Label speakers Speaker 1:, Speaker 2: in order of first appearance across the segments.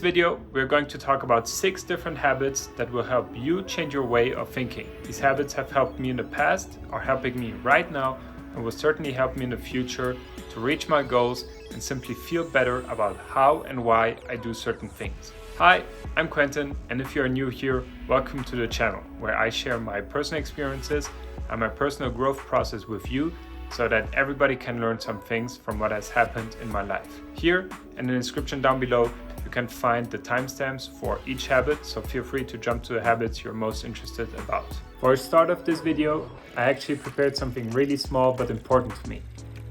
Speaker 1: Video, we're going to talk about 6 different habits that will help you change your way of thinking. These habits have helped me in the past, are helping me right now, and will certainly help me in the future to reach my goals and simply feel better about how and why I do certain things. Hi, I'm Quentin, and if you're new here, welcome to the channel where I share my personal experiences and my personal growth process with you so that everybody can learn some things from what has happened in my life. Here in the description down below, you can find the timestamps for each habit, so feel free to jump to the habits you're most interested about. For the start of this video, I actually prepared something really small but important to me.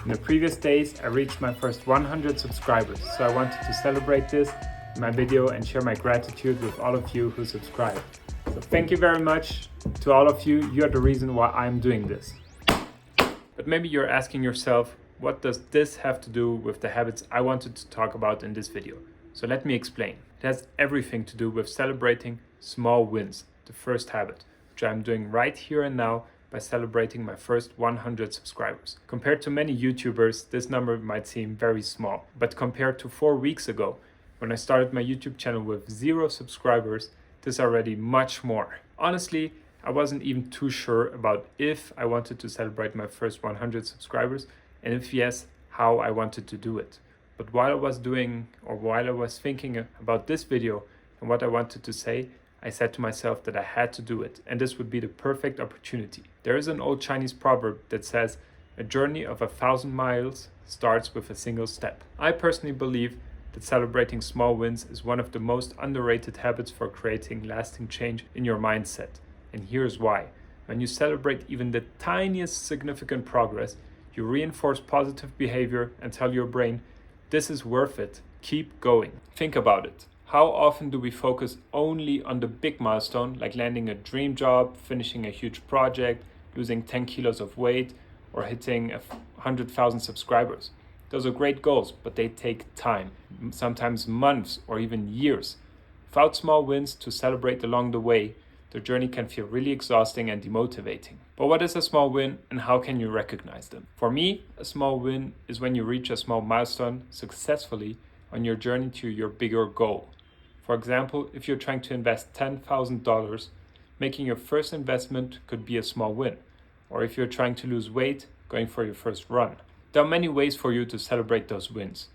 Speaker 1: In the previous days, I reached my first 100 subscribers, so I wanted to celebrate this in my video and share my gratitude with all of you who subscribed. So thank you very much to all of you. You're the reason why I'm doing this. But maybe you're asking yourself, what does this have to do with the habits I wanted to talk about in this video? So let me explain. It has everything to do with celebrating small wins, the first habit, which I'm doing right here and now by celebrating my first 100 subscribers. Compared to many YouTubers, this number might seem very small, but compared to 4 weeks ago, when I started my YouTube channel with 0 subscribers, this is already much more. Honestly, I wasn't even too sure about if I wanted to celebrate my first 100 subscribers, and if yes, how I wanted to do it. But while I was thinking about this video and what I wanted to say, I said to myself that I had to do it, and this would be the perfect opportunity. There is an old Chinese proverb that says, "A journey of 1,000 miles starts with a single step." I personally believe that celebrating small wins is one of the most underrated habits for creating lasting change in your mindset. And here's why. When you celebrate even the tiniest significant progress, you reinforce positive behavior and tell your brain, this is worth it, keep going. Think about it. How often do we focus only on the big milestone, like landing a dream job, finishing a huge project, losing 10 kilos of weight, or hitting 100,000 subscribers? Those are great goals, but they take time, sometimes months or even years. Without small wins to celebrate along the way, the journey can feel really exhausting and demotivating. But what is a small win and how can you recognize them? For me, a small win is when you reach a small milestone successfully on your journey to your bigger goal. For example, if you're trying to invest $10,000, making your first investment could be a small win. Or if you're trying to lose weight, going for your first run. There are many ways for you to celebrate those wins,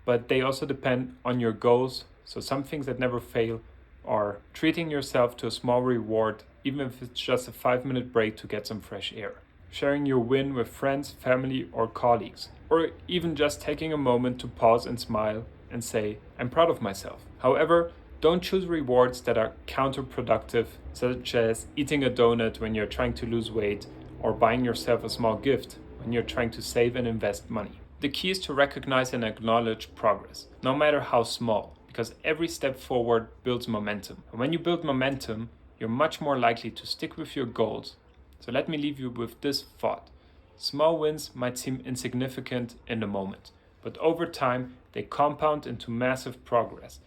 Speaker 1: but they also depend on your goals. So some things that never fail are treating yourself to a small reward, even if it's just a 5-minute break to get some fresh air. Sharing your win with friends, family, or colleagues. Or even just taking a moment to pause and smile and say, I'm proud of myself. However, don't choose rewards that are counterproductive, such as eating a donut when you're trying to lose weight or buying yourself a small gift when you're trying to save and invest money. The key is to recognize and acknowledge progress, no matter how small, because every step forward builds momentum. And when you build momentum, you're much more likely to stick with your goals. So let me leave you with this thought. Small wins might seem insignificant in the moment, but over time, they compound into massive progress.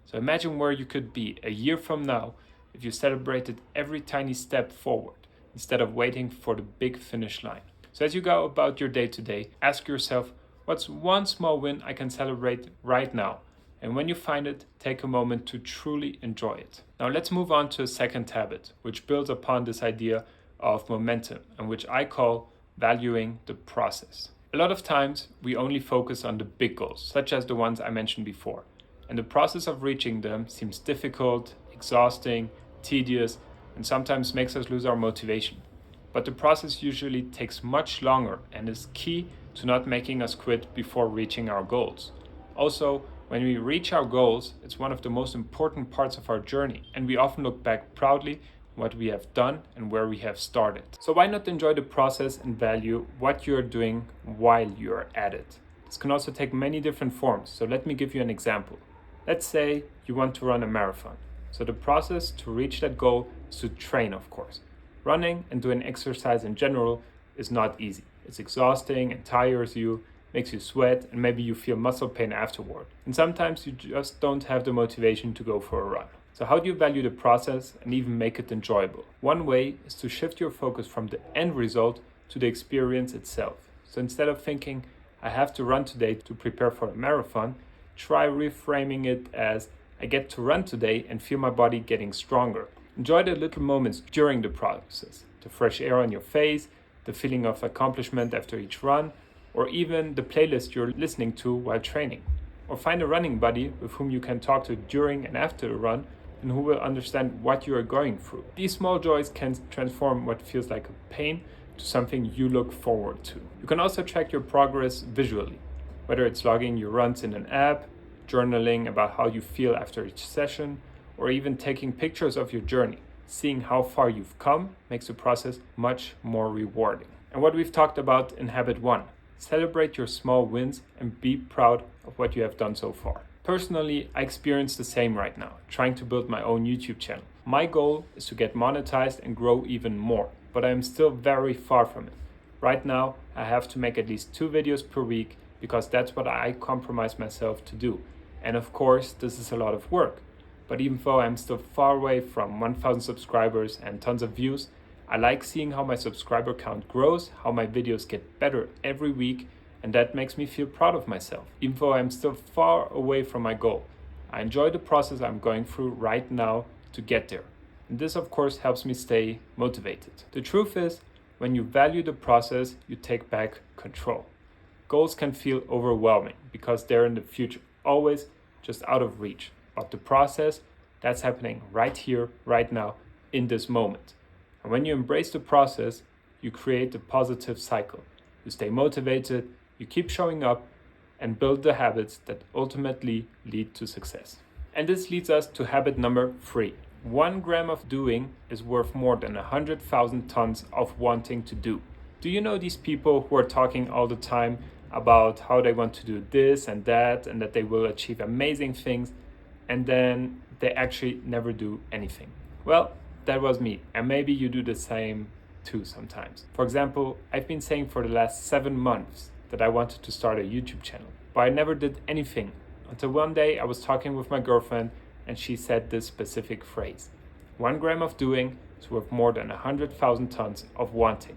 Speaker 1: So imagine where you could be a year from now if you celebrated every tiny step forward, instead of waiting for the big finish line. So as you go about your day to day, ask yourself, what's one small win I can celebrate right now? And when you find it, take a moment to truly enjoy it. Now let's move on to a second habit, which builds upon this idea of momentum and which I call valuing the process. A lot of times we only focus on the big goals, such as the ones I mentioned before. And the process of reaching them seems difficult, exhausting, tedious, and sometimes makes us lose our motivation. But the process usually takes much longer and is key to not making us quit before reaching our goals. Also, when we reach our goals, it's one of the most important parts of our journey, and we often look back proudly on what we have done and where we have started. So why not enjoy the process and value what you're doing while you're at it? This can also take many different forms, so let me give you an example. Let's say you want to run a marathon. So the process to reach that goal is to train, of course. Running and doing exercise in general is not easy. It's exhausting and tires you, makes you sweat, and maybe you feel muscle pain afterward. And sometimes you just don't have the motivation to go for a run. So how do you value the process and even make it enjoyable? One way is to shift your focus from the end result to the experience itself. So instead of thinking, I have to run today to prepare for a marathon, try reframing it as I get to run today and feel my body getting stronger. Enjoy the little moments during the process, the fresh air on your face, the feeling of accomplishment after each run, or even the playlist you're listening to while training. Or find a running buddy with whom you can talk to during and after the run and who will understand what you are going through. These small joys can transform what feels like a pain to something you look forward to. You can also track your progress visually, whether it's logging your runs in an app, journaling about how you feel after each session, or even taking pictures of your journey. Seeing how far you've come makes the process much more rewarding. And what we've talked about in Habit 1, celebrate your small wins and be proud of what you have done so far. Personally, I experience the same right now, trying to build my own YouTube channel. My goal is to get monetized and grow even more, but I am still very far from it. Right now, I have to make at least 2 videos per week because that's what I compromise myself to do. And of course, this is a lot of work. But even though I'm still far away from 1,000 subscribers and tons of views, I like seeing how my subscriber count grows, how my videos get better every week, and that makes me feel proud of myself, even though I'm still far away from my goal. I enjoy the process I'm going through right now to get there. And this, of course, helps me stay motivated. The truth is, when you value the process, you take back control. Goals can feel overwhelming because they're in the future, always just out of reach. But the process, that's happening right here, right now, in this moment. And when you embrace the process, you create a positive cycle. You stay motivated, you keep showing up, and build the habits that ultimately lead to success. And this leads us to habit number 3. 1 gram of doing is worth more than 100,000 tons of wanting to do. Do you know these people who are talking all the time about how they want to do this and that they will achieve amazing things, and then they actually never do anything? Well, that was me, and maybe you do the same too sometimes. For example, I've been saying for the last 7 months that I wanted to start a YouTube channel, but I never did anything until one day I was talking with my girlfriend and she said this specific phrase: 1 gram of doing is worth more than 100,000 tons of wanting.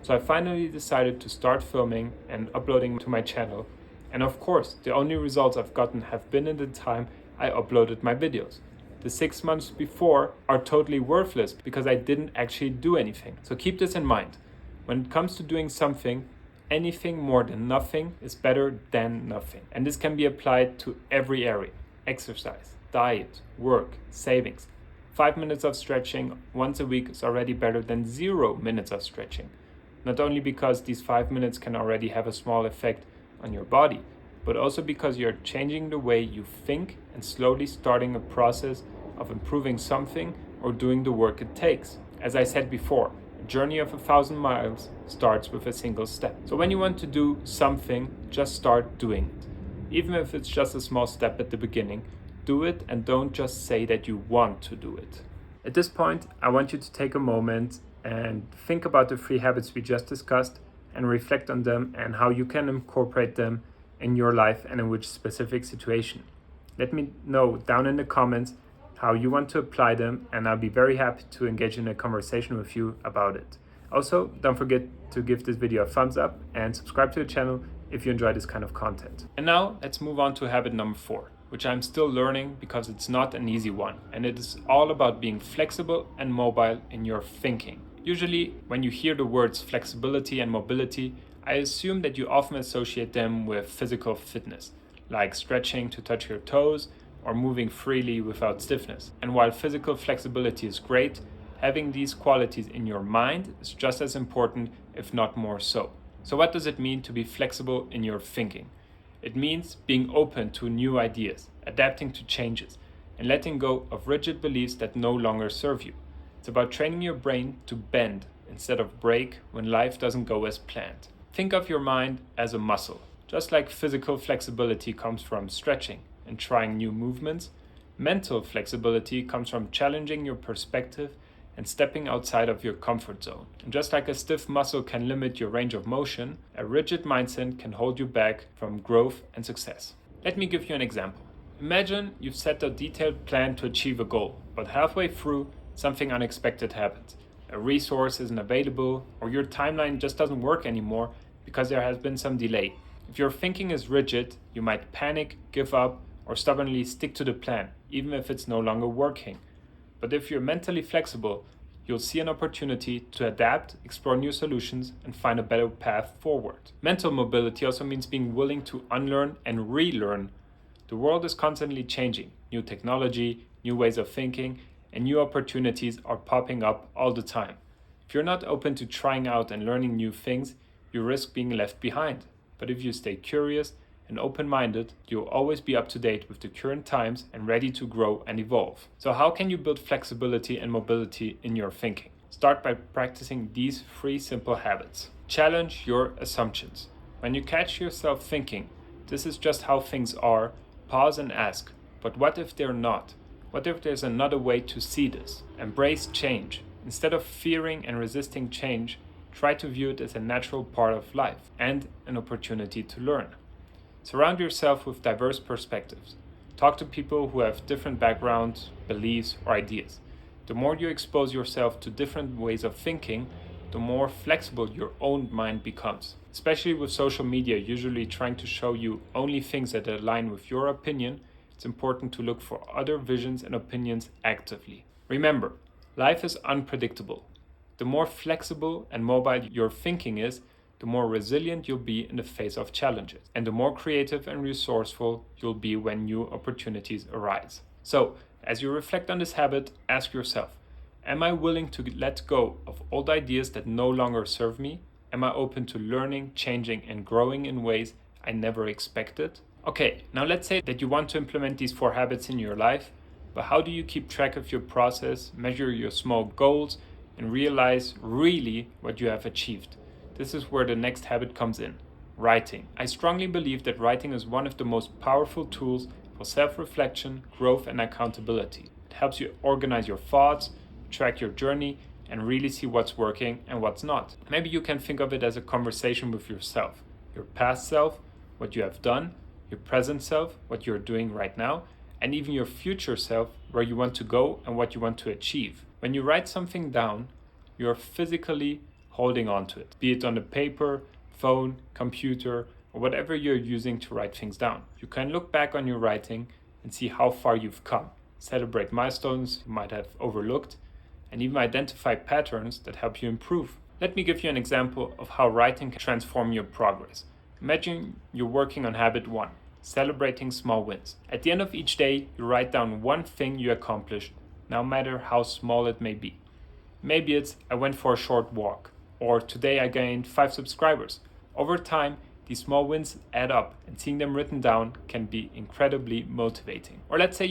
Speaker 1: So I finally decided to start filming and uploading to my channel, and of course the only results I've gotten have been in the time I uploaded my videos. The 6 months before are totally worthless because I didn't actually do anything. So keep this in mind. When it comes to doing something, anything more than nothing is better than nothing. And this can be applied to every area: exercise, diet, work, savings. 5 minutes of stretching once a week is already better than 0 minutes of stretching. Not only because these 5 minutes can already have a small effect on your body, but also because you're changing the way you think and slowly starting a process of improving something or doing the work it takes. As I said before, a journey of 1,000 miles starts with a single step. So when you want to do something, just start doing it. Even if it's just a small step at the beginning, do it and don't just say that you want to do it. At this point, I want you to take a moment and think about the 3 habits we just discussed and reflect on them and how you can incorporate them in your life and in which specific situation. Let me know down in the comments how you want to apply them, and I'll be very happy to engage in a conversation with you about it. Also, don't forget to give this video a thumbs up and subscribe to the channel if you enjoy this kind of content. And now let's move on to habit number 4, which I'm still learning because it's not an easy one, and it is all about being flexible and mobile in your thinking. Usually, when you hear the words flexibility and mobility, I assume that you often associate them with physical fitness, like stretching to touch your toes or moving freely without stiffness. And while physical flexibility is great, having these qualities in your mind is just as important, if not more so. So what does it mean to be flexible in your thinking? It means being open to new ideas, adapting to changes, and letting go of rigid beliefs that no longer serve you. It's about training your brain to bend instead of break when life doesn't go as planned. Think of your mind as a muscle. Just like physical flexibility comes from stretching and trying new movements, mental flexibility comes from challenging your perspective and stepping outside of your comfort zone. And just like a stiff muscle can limit your range of motion, a rigid mindset can hold you back from growth and success. Let me give you an example. Imagine you've set a detailed plan to achieve a goal, but halfway through, something unexpected happens. A resource isn't available, or your timeline just doesn't work anymore because there has been some delay. If your thinking is rigid, you might panic, give up, or stubbornly stick to the plan, even if it's no longer working. But if you're mentally flexible, you'll see an opportunity to adapt, explore new solutions, and find a better path forward. Mental mobility also means being willing to unlearn and relearn. The world is constantly changing. New technology, new ways of thinking, and new opportunities are popping up all the time. If you're not open to trying out and learning new things, you risk being left behind. But if you stay curious and open-minded, you'll always be up to date with the current times and ready to grow and evolve. So how can you build flexibility and mobility in your thinking? Start by practicing these 3 simple habits. Challenge your assumptions. When you catch yourself thinking, this is just how things are, pause and ask, but what if they're not? What if there's another way to see this? Embrace change. Instead of fearing and resisting change, try to view it as a natural part of life and an opportunity to learn. Surround yourself with diverse perspectives. Talk to people who have different backgrounds, beliefs, or ideas. The more you expose yourself to different ways of thinking, the more flexible your own mind becomes. Especially with social media usually trying to show you only things that align with your opinion, it's important to look for other visions and opinions actively. Remember, life is unpredictable. The more flexible and mobile your thinking is, the more resilient you'll be in the face of challenges, and the more creative and resourceful you'll be when new opportunities arise. So, as you reflect on this habit, ask yourself, am I willing to let go of old ideas that no longer serve me? Am I open to learning, changing, and growing in ways I never expected? Okay, now let's say that you want to implement these 4 habits in your life, but how do you keep track of your process, measure your small goals, and realize really what you have achieved? This is where the next habit comes in, writing. I strongly believe that writing is one of the most powerful tools for self-reflection, growth, and accountability. It helps you organize your thoughts, track your journey, and really see what's working and what's not. Maybe you can think of it as a conversation with yourself, your past self, what you have done, your present self, what you're doing right now, and even your future self, where you want to go and what you want to achieve. When you write something down, you're physically holding on to it, be it on the paper, phone, computer, or whatever you're using to write things down. You can look back on your writing and see how far you've come, celebrate milestones you might have overlooked, and even identify patterns that help you improve. Let me give you an example of how writing can transform your progress. Imagine you're working on habit 1, celebrating small wins. At the end of each day, you write down one thing you accomplished, no matter how small it may be. Maybe it's, I went for a short walk, or today I gained 5 subscribers. Over time, these small wins add up, and seeing them written down can be incredibly motivating. Or let's say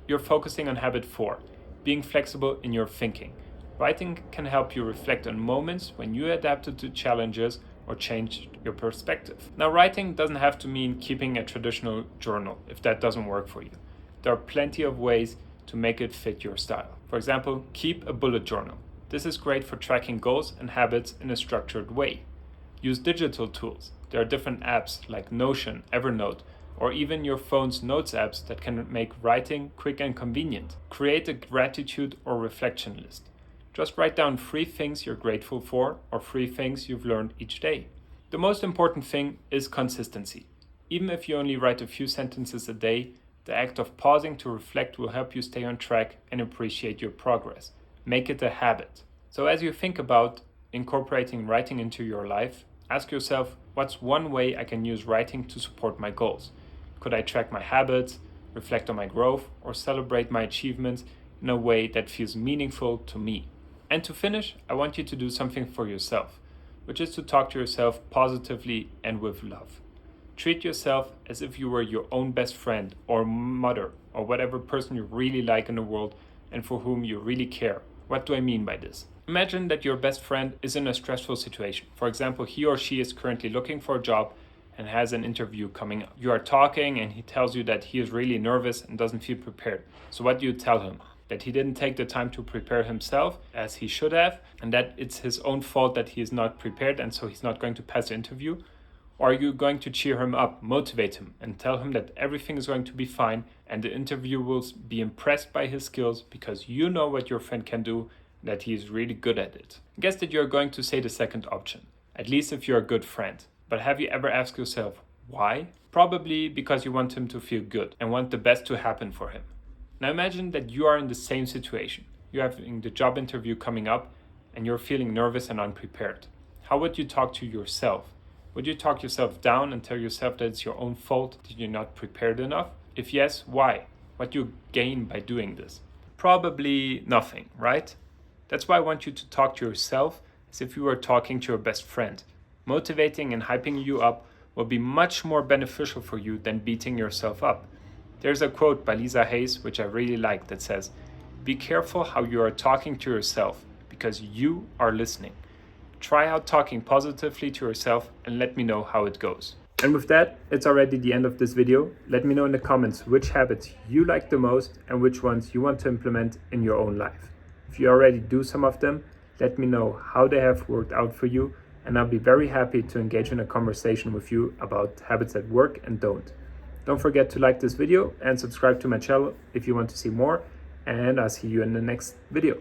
Speaker 1: you're focusing on habit 4, being flexible in your thinking. Writing can help you reflect on moments when you adapted to challenges or changed your perspective. Now, writing doesn't have to mean keeping a traditional journal if that doesn't work for you. There are plenty of ways to make it fit your style. For example, keep a bullet journal. This is great for tracking goals and habits in a structured way. Use digital tools. There are different apps like Notion, Evernote, or even your phone's notes apps that can make writing quick and convenient. Create a gratitude or reflection list. Just write down 3 things you're grateful for or 3 things you've learned each day. The most important thing is consistency. Even if you only write a few sentences a day, the act of pausing to reflect will help you stay on track and appreciate your progress. Make it a habit. So as you think about incorporating writing into your life, ask yourself, what's one way I can use writing to support my goals? Could I track my habits, reflect on my growth, or celebrate my achievements in a way that feels meaningful to me? And to finish, I want you to do something for yourself, which is to talk to yourself positively and with love. Treat yourself as if you were your own best friend or mother or whatever person you really like in the world and for whom you really care. What do I mean by this? Imagine that your best friend is in a stressful situation. For example, he or she is currently looking for a job and has an interview coming up. You are talking and he tells you that he is really nervous and doesn't feel prepared. So what do you tell him? That he didn't take the time to prepare himself as he should have, and that it's his own fault that he is not prepared and so he's not going to pass the interview? Or are you going to cheer him up, motivate him, and tell him that everything is going to be fine and the interview will be impressed by his skills because you know what your friend can do and that he is really good at it? I guess that you're going to say the second option, at least if you're a good friend. But have you ever asked yourself, Why? Probably because you want him to feel good and want the best to happen for him. Now imagine that you are in the same situation. You're having the job interview coming up and you're feeling nervous and unprepared. How would you talk to yourself? Would you talk yourself down and tell yourself that it's your own fault that you're not prepared enough? If yes, why? What do you gain by doing this? Probably nothing, right? That's why I want you to talk to yourself as if you were talking to your best friend. Motivating and hyping you up will be much more beneficial for you than beating yourself up. There's a quote by Lisa Hayes, which I really like, that says, "Be careful how you are talking to yourself, because you are listening." Try out talking positively to yourself and let me know how it goes. And with that, it's already the end of this video. Let me know in the comments which habits you like the most and which ones you want to implement in your own life. If you already do some of them, let me know how they have worked out for you, and I'll be very happy to engage in a conversation with you about habits that work and don't. Don't forget to like this video and subscribe to my channel if you want to see more, and I'll see you in the next video.